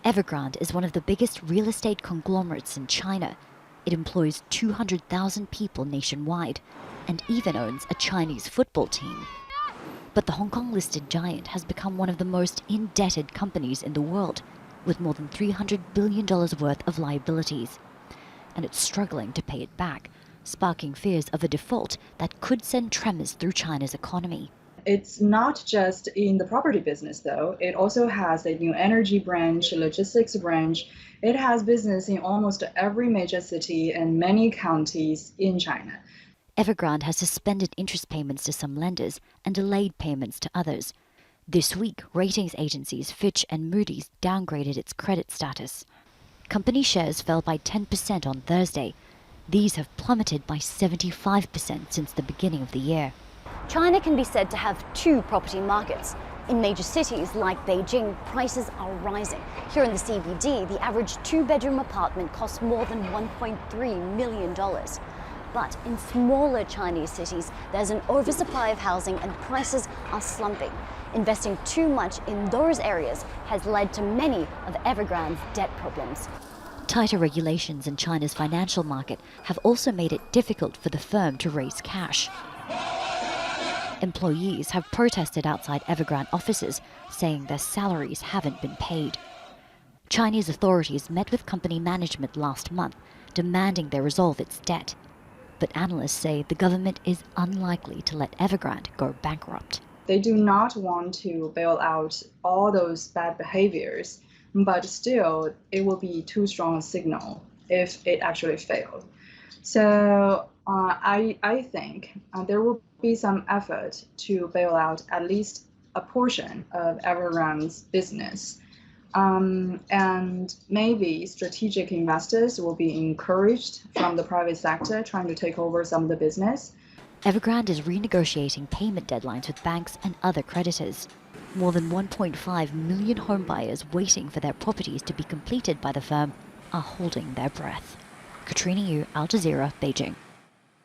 Evergrande is one of the biggest real estate conglomerates in China. It employs 200,000 people nationwide and even owns a Chinese football team. But the Hong Kong-listed giant has become one of the most indebted companies in the world, with more than $300 billion worth of liabilities. And it's struggling to pay it back, sparking fears of a default that could send tremors through China's economy. It's not just in the property business, though. It also has a new energy branch, logistics branch. It has business in almost every major city and many counties in China. Evergrande has suspended interest payments to some lenders and delayed payments to others. This week, ratings agencies Fitch and Moody's downgraded its credit status. Company shares fell by 10% on Thursday. These have plummeted by 75% since the beginning of the year. China can be said to have two property markets. In major cities like Beijing, prices are rising. Here in the CBD, the average two-bedroom apartment costs more than $1.3 million. But in smaller Chinese cities, there's an oversupply of housing and prices are slumping. Investing too much in those areas has led to many of Evergrande's debt problems. Tighter regulations in China's financial market have also made it difficult for the firm to raise cash. Employees have protested outside Evergrande offices, saying their salaries haven't been paid. Chinese authorities met with company management last month, demanding they resolve its debt. But analysts say the government is unlikely to let Evergrande go bankrupt. They do not want to bail out all those bad behaviors, but still, it will be too strong a signal if it actually failed. So I think there will be some effort to bail out at least a portion of Evergrande's business. And maybe strategic investors will be encouraged from the private sector trying to take over some of the business. Evergrande is renegotiating payment deadlines with banks and other creditors. More than 1.5 million homebuyers waiting for their properties to be completed by the firm are holding their breath. Katrina, Jazeera, Beijing.